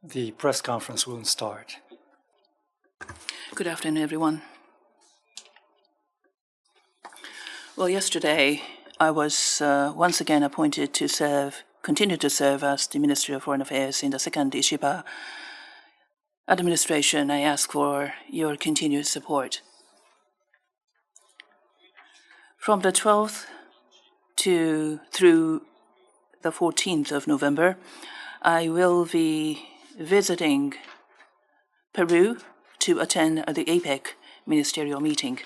The press conference will start. Good afternoon, everyone. Well, yesterday I was once again appointed to continue to serve as the Ministry of Foreign Affairs in the second Ishiba administration. I ask for your continued support. From the 12th through the 14th of November, I will be visiting Peru to attend the APEC ministerial meeting.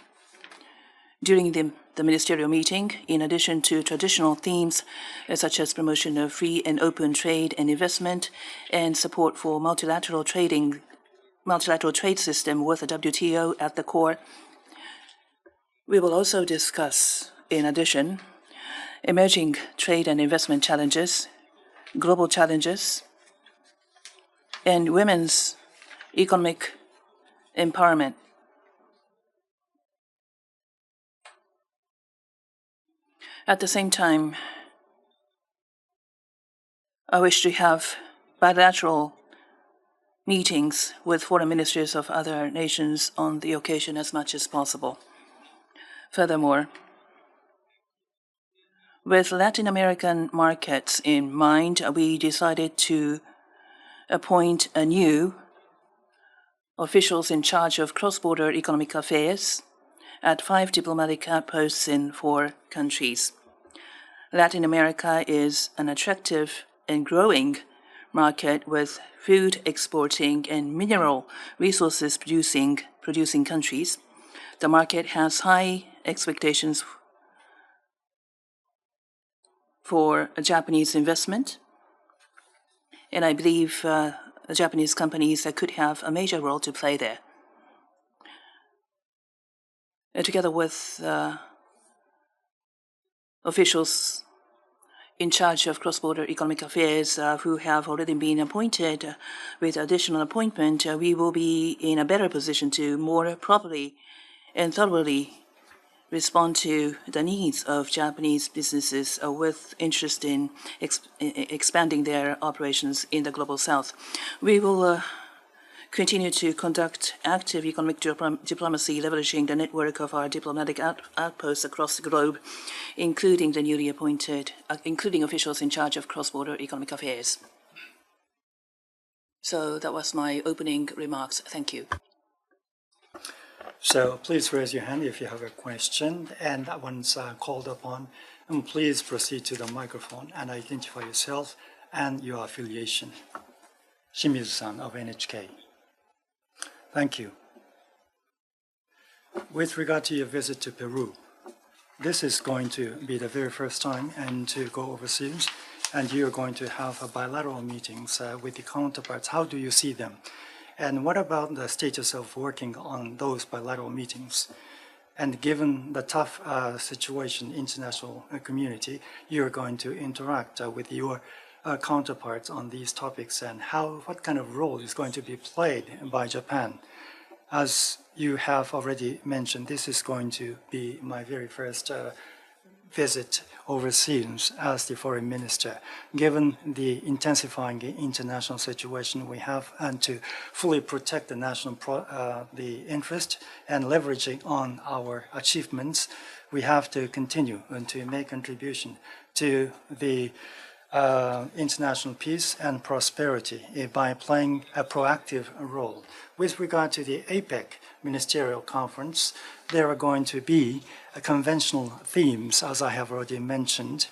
During the ministerial meeting, in addition to traditional themes such as promotion of free and open trade and investment and support for multilateral trade system with the WTO at the core, we will also discuss, in addition, emerging trade and investment challenges, global challenges, and women's economic empowerment. At the same time, I wish to have bilateral meetings with foreign ministers of other nations on the occasion as much as possible. Furthermore, with Latin American markets in mind, we decided to appoint a new officials in charge of cross-border economic affairs at 5 diplomatic outposts in 4 countries. Latin America is an attractive and growing market with food exporting and mineral resources producing countries. The market has high expectations for Japanese investment, and I believe Japanese companies could have a major role to play there. Together with officials in charge of cross-border economic affairs who have already been appointed with additional appointment, we will be in a better position to more properly and thoroughly respond to the needs of Japanese businesses with interest in expanding their operations in the Global South. We will continue to conduct active economic diplomacy, leveraging the network of our diplomatic outposts across the globe, including the newly appointed, including officials in charge of cross-border economic affairs. So that was my opening remarks. Thank you. So please raise your hand if you have a question, and once called upon, please proceed to the microphone and identify yourself and your affiliation. Shimizu-san of NHK. Thank you. With regard to your visit to Peru, this is going to be the very first time and to go overseas, and you're going to have bilateral meetings with the counterparts. How do you see them? And what about the status of working on those bilateral meetings? And given the tough situation, international community, you're going to interact with your counterparts on these topics, and what kind of role is going to be played by Japan? As you have already mentioned, this is going to be my very first visit overseas as the foreign minister. Given the intensifying international situation we have, and to fully protect the national the interest and leveraging on our achievements, we have to continue and to make contribution to the international peace and prosperity by playing a proactive role. With regard to the APEC Ministerial Conference, there are going to be conventional themes, as I have already mentioned,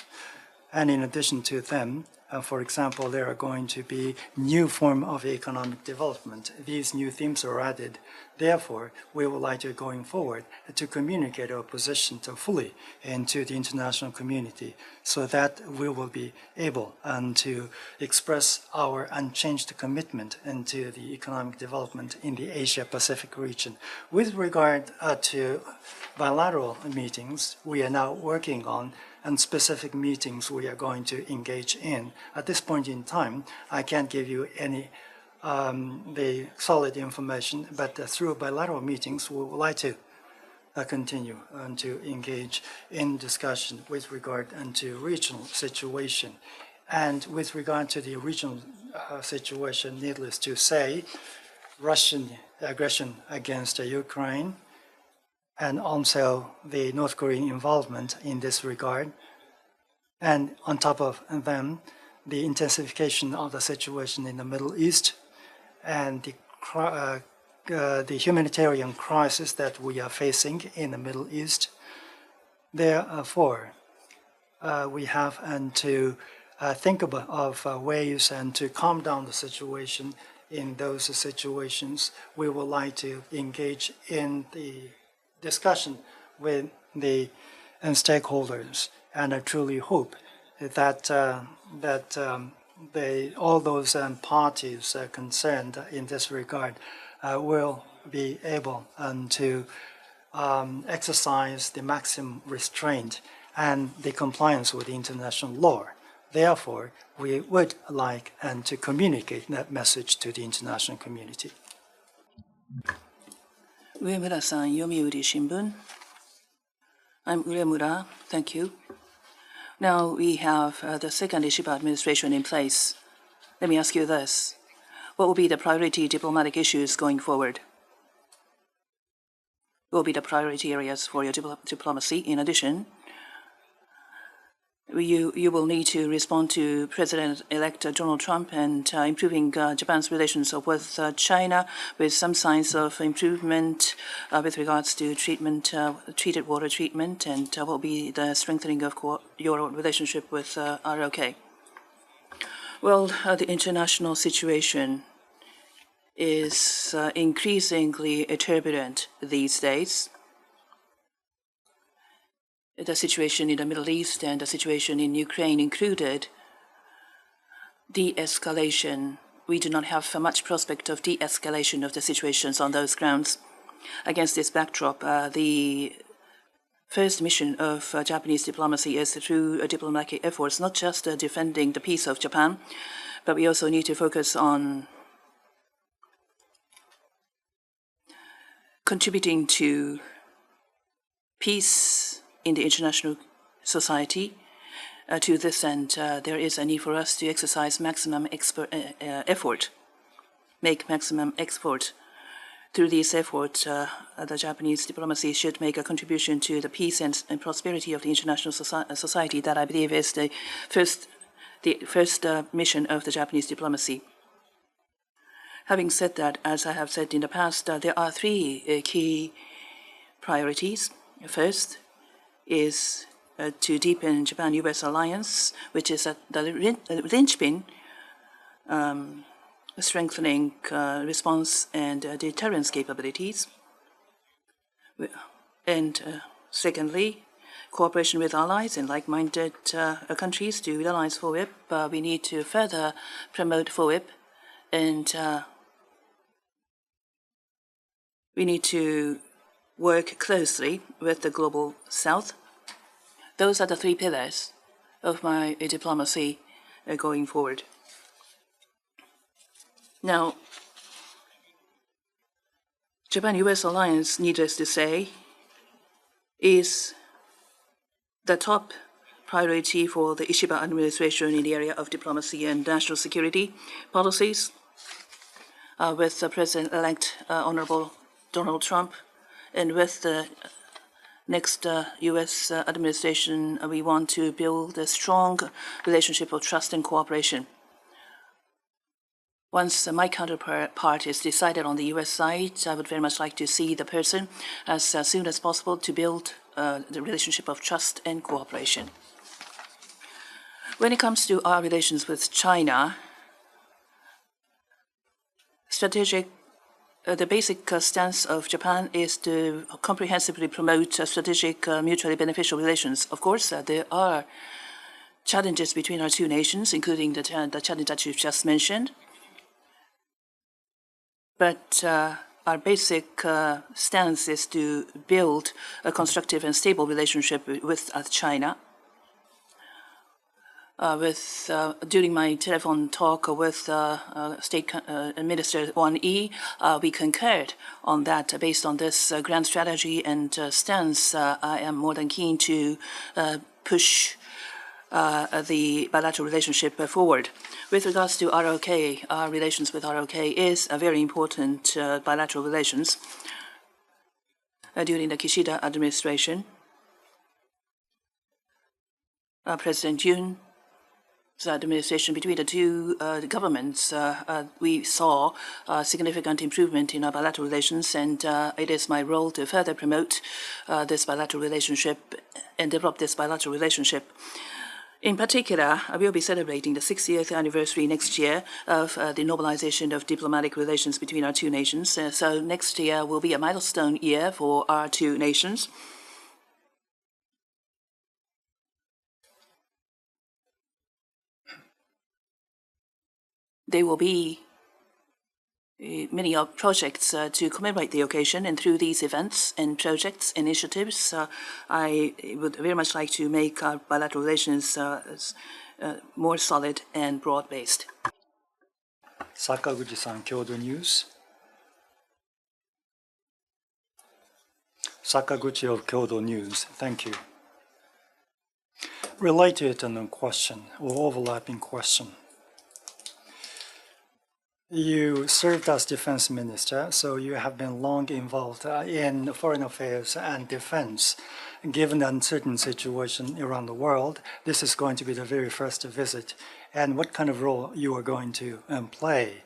and in addition to them, for example, there are going to be new form of economic development. These new themes are added. Therefore, we would like to, going forward, to communicate our position fully into the international community so that we will be able to express our unchanged commitment into the economic development in the Asia-Pacific region. With regard to bilateral meetings, we are now working on and specific meetings we are going to engage in. At this point in time, I can't give you any the solid information, but through bilateral meetings, we would like to continue and to engage in discussion with regard to regional situation. And with regard to the regional situation, needless to say, Russian aggression against Ukraine, and also the North Korean involvement in this regard. And on top of them, the intensification of the situation in the Middle East and the humanitarian crisis that we are facing in the Middle East. Therefore, we have to think of ways and to calm down the situation. In those situations, we would like to engage in the discussion with the stakeholders, and I truly hope that all those parties concerned in this regard will be able to exercise the maximum restraint and the compliance with international law. Therefore, we would like to communicate that message to the international community. 上村さん、読売新聞。I'm Uemura. Thank you. Now we have the second Ishiba administration in place. Let me ask you this. What will be the priority diplomatic issues going forward? What will be the priority areas for your diplomacy? In addition, you will need to respond to President-elect Donald Trump and improving Japan's relations with China, with some signs of improvement with regards to treated water treatment, and what will be the strengthening of your relationship with ROK. Well, the international situation is increasingly turbulent these days. The situation in the Middle East and the situation in Ukraine included, de-escalation. We do not have much prospect of de-escalation of the situations on those grounds. Against this backdrop, the first mission of Japanese diplomacy is through diplomatic efforts, not just defending the peace of Japan, but we also need to focus on contributing to peace in the international society. To this end, there is a need for us to exercise maximum effort, make maximum effort. Through these efforts, the Japanese diplomacy should make a contribution to the peace and prosperity of the international society. That, I believe, is the first mission of the Japanese diplomacy. Having said that, as I have said in the past, there are three key priorities. First is to deepen Japan-U.S. alliance, which is the linchpin, strengthening response and deterrence capabilities. And secondly, cooperation with allies and like-minded countries to realize FOIP. We need to further promote FOIP, and we need to work closely with the Global South. Those are the three pillars of my diplomacy going forward. Now, Japan-U.S. alliance, needless to say, is the top priority for the Ishiba administration in the area of diplomacy and national security policies. With President-elect Honorable Donald Trump, and with the next U.S. administration, we want to build a strong relationship of trust and cooperation. Once my counterpart is decided on the U.S. side, I would very much like to see the person as soon as possible to build the relationship of trust and cooperation. When it comes to our relations with China, the basic stance of Japan is to comprehensively promote strategic, mutually beneficial relations. Of course, there are challenges between our two nations, including the challenge that you've just mentioned. But our basic stance is to build a constructive and stable relationship with China. During my telephone talk with State Minister Wang Yi, we concurred on that. Based on this grand strategy and stance, I am more than keen to push the bilateral relationship forward. With regards to ROK, our relations with ROK is a very important bilateral relations. During the Kishida administration, President Yoon's administration, between the two governments, we saw significant improvement in our bilateral relations, and it is my role to further promote this bilateral relationship and develop this bilateral relationship. In particular, I will be celebrating the 60th anniversary next year of the normalization of diplomatic relations between our two nations. So next year will be a milestone year for our two nations. There will be many projects to commemorate the occasion, and through these events and projects, initiatives, I would very much like to make our bilateral relations more solid and broad-based. Sakaguchi-san, Kyodo News. Sakaguchi of Kyodo News, thank you. Related to the question, or overlapping question. You served as defense minister, so you have been long involved in foreign affairs and defense. Given the uncertain situation around the world, this is going to be the very first visit. And what kind of role you are going to play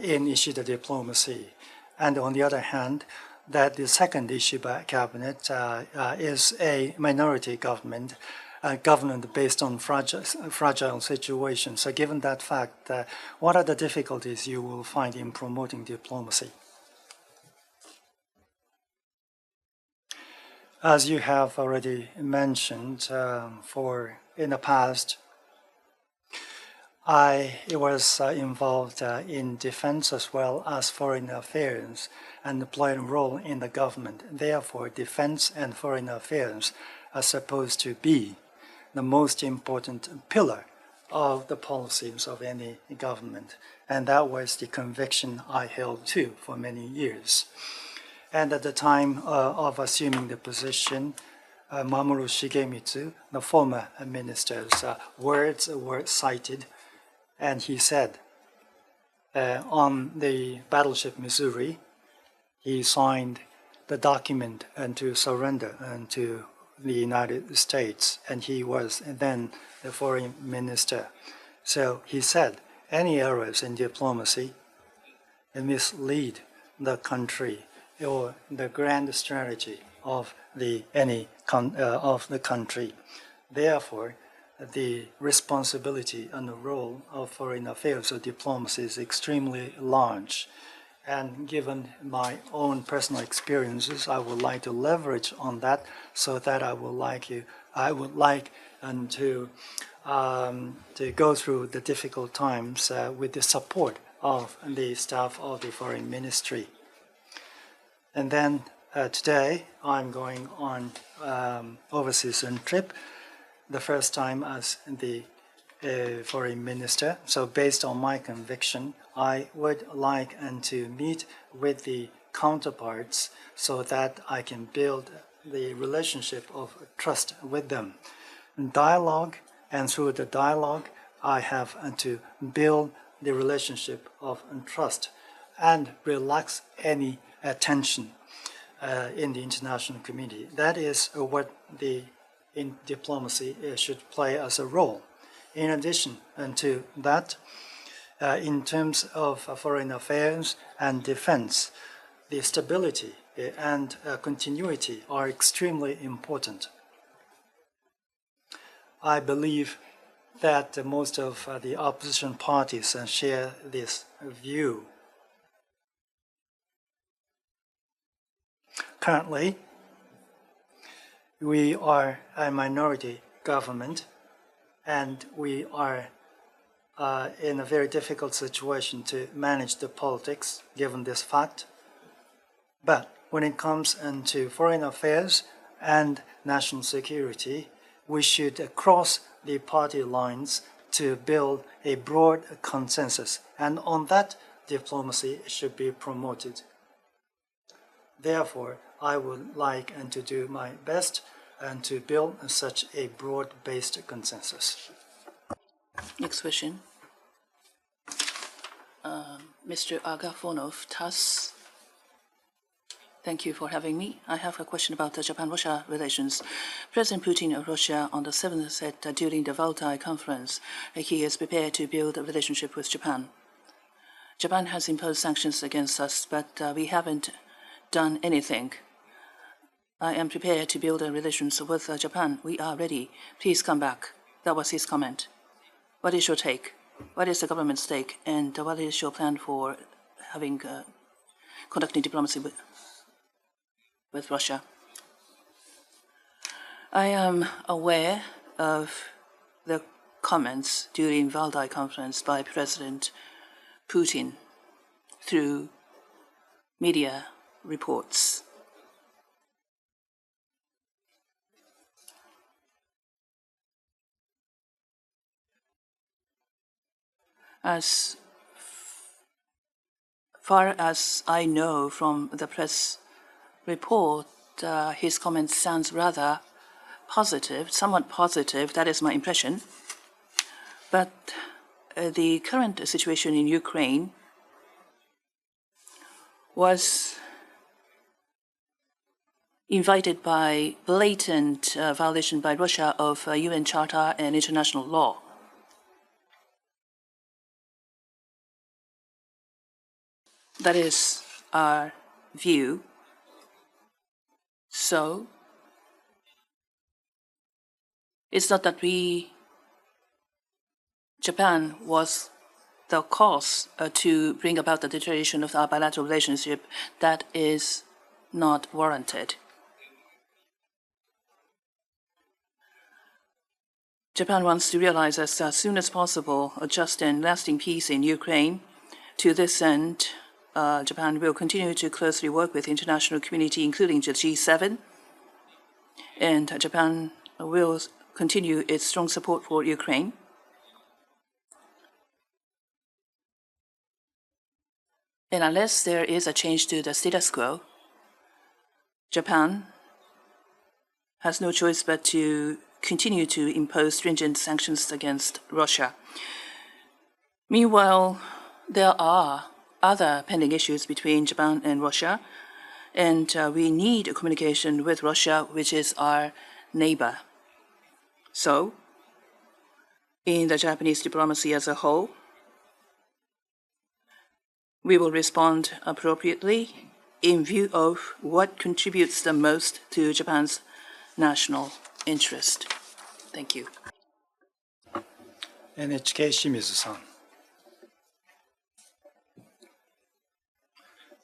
in Ishida diplomacy? And on the other hand, that the second Ishiba cabinet is a minority government, government based on fragile situations. So given that fact, what are the difficulties you will find in promoting diplomacy? As you have already mentioned, in the past, I was involved in defense as well as foreign affairs and played a role in the government. Therefore, defense and foreign affairs are supposed to be the most important pillar of the policies of any government. And that was the conviction I held too for many years. And at the time of assuming the position, Mamoru Shigemitsu, the former minister's words were cited, and he said, on the battleship Missouri, he signed the document and to surrender to the United States, and he was then the foreign minister. So he said, any errors in diplomacy mislead the country or the grand strategy of the country. Therefore, the responsibility and the role of foreign affairs or diplomacy is extremely large. And given my own personal experiences, I would like to leverage on that so that I would like to go through the difficult times with the support of the staff of the foreign ministry. And then today I'm going on overseas trip, the first time as the foreign minister. So based on my conviction, I would like to meet with the counterparts so that I can build the relationship of trust with them. Dialogue, and through the dialogue, I have to build the relationship of trust and relax any tension in the international community. That is what in diplomacy should play as a role. In addition to that, in terms of foreign affairs and defense, the stability and continuity are extremely important. I believe that most of the opposition parties share this view. Currently, we are a minority government, and we are in a very difficult situation to manage the politics, given this fact. But when it comes into foreign affairs and national security, we should cross the party lines to build a broad consensus, and on that, diplomacy should be promoted. Therefore, I would like to do my best and to build such a broad-based consensus. Next question. Mr. Agafonov, TASS. Thank you for having me. I have a question about the Japan-Russia relations. President Putin of Russia on the 7th said during the Valdai conference he is prepared to build a relationship with Japan. Japan has imposed sanctions against us, but we haven't done anything. I am prepared to build a relations with Japan. We are ready. Please come back. That was his comment. What is your take? What is the government's take? And what is your plan for conducting diplomacy with Russia? I am aware of the comments during Valdai conference by President Putin through media reports. As far as I know from the press report, his comments sounds rather positive, somewhat positive. That is my impression. But the current situation in Ukraine was invited by blatant violation by Russia of UN Charter and international law. That is our view. So, it's not that Japan was the cause to bring about the deterioration of our bilateral relationship. That is not warranted. Japan wants to realize as soon as possible a just and lasting peace in Ukraine. To this end, Japan will continue to closely work with the international community, including the G7, and Japan will continue its strong support for Ukraine. And unless there is a change to the status quo, Japan has no choice but to continue to impose stringent sanctions against Russia. Meanwhile, there are other pending issues between Japan and Russia, and we need a communication with Russia, which is our neighbor. So, in the Japanese diplomacy as a whole, we will respond appropriately in view of what contributes the most to Japan's national interest. Thank you. NHK Shimizu-san.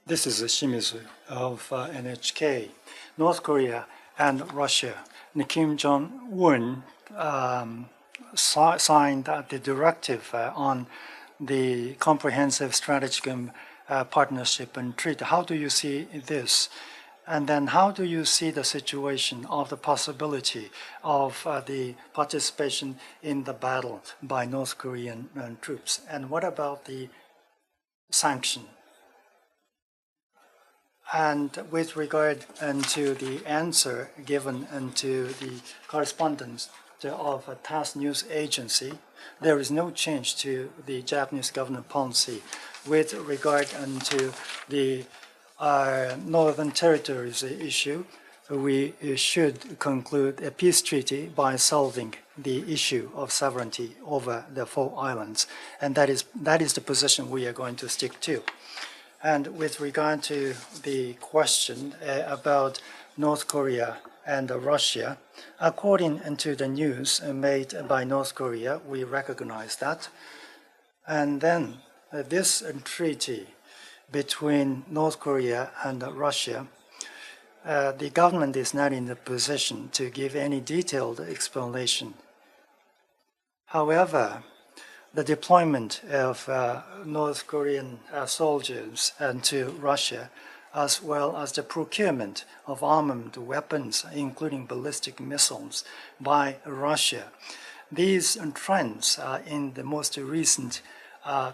This is Shimizu of NHK. North Korea and Russia. Kim Jong-un signed the directive on the comprehensive strategic partnership and treaty. How do you see this? And then how do you see the situation of the possibility of the participation in the battle by North Korean troops? And what about the sanction? And with regard to the answer given to the correspondence of a TASS news agency, there is no change to the Japanese government policy with regard to the Northern Territories issue. We should conclude a peace treaty by solving the issue of sovereignty over the 4 islands, and that is the position we are going to stick to. And with regard to the question about North Korea and Russia, according to the news made by North Korea, we recognize that. And then this treaty between North Korea and Russia, the government is not in the position to give any detailed explanation. However, the deployment of North Korean soldiers into Russia, as well as the procurement of armed weapons, including ballistic missiles, by Russia. These trends in the most recent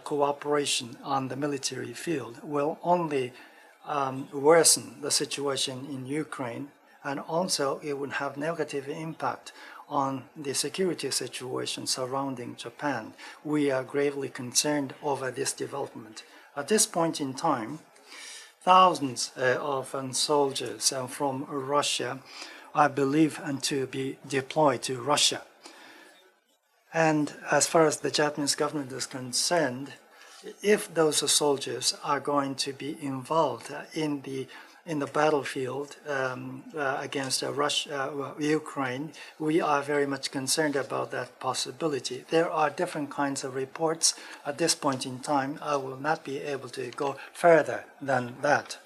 cooperation on the military field will only worsen the situation in Ukraine and also it would have negative impact on the security situation surrounding Japan. We are gravely concerned over this development. At this point in time, thousands of soldiers from Russia are believed to be deployed to Russia. And as far as the Japanese government is concerned, if those soldiers are going to be involved in the battlefield against Ukraine, we are very much concerned about that possibility. There are different kinds of reports. At this point in time, I will not be able to go further than that.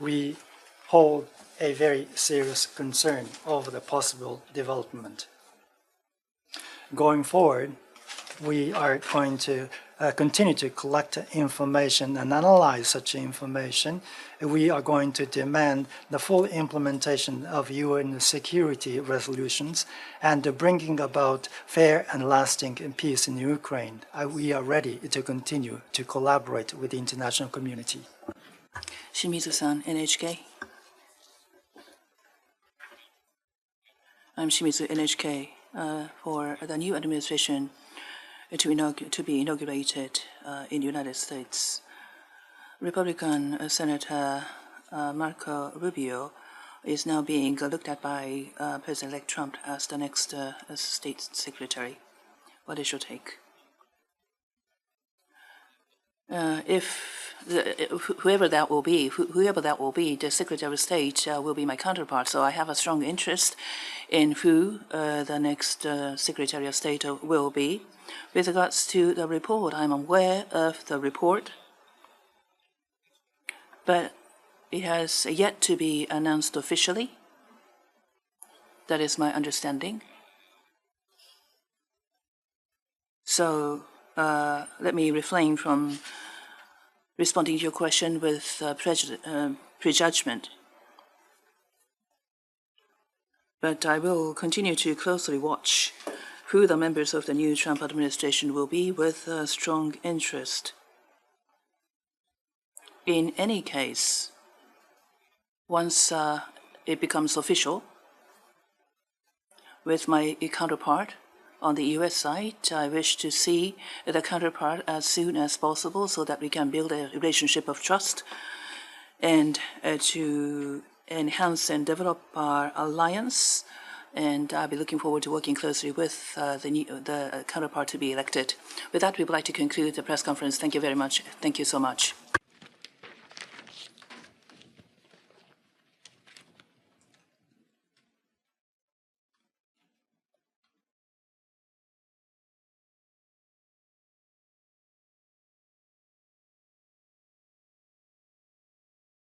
We hold a very serious concern over the possible development. Going forward, we are going to continue to collect information and analyze such information. We are going to demand the full implementation of UN security resolutions and the bringing about fair and lasting peace in Ukraine. We are ready to continue to collaborate with the international community. Shimizu-san, NHK. I'm Shimizu, NHK. For the new administration to be inaugurated in the United States, Republican Senator Marco Rubio is now being looked at by President-elect Trump as the next state secretary. What is your take? Whoever that will be, the Secretary of State will be my counterpart. So I have a strong interest in who the next Secretary of State will be. With regards to the report, I'm aware of the report, but it has yet to be announced officially. That is my understanding. So let me refrain from responding to your question with prejudgment. But I will continue to closely watch who the members of the new Trump administration will be with strong interest. In any case, once it becomes official, with my counterpart on the U.S. side, I wish to see the counterpart as soon as possible so that we can build a relationship of trust and to enhance and develop our alliance. And I'll be looking forward to working closely with the counterpart to be elected. With that, we would like to conclude the press conference. Thank you very much. Thank you so much.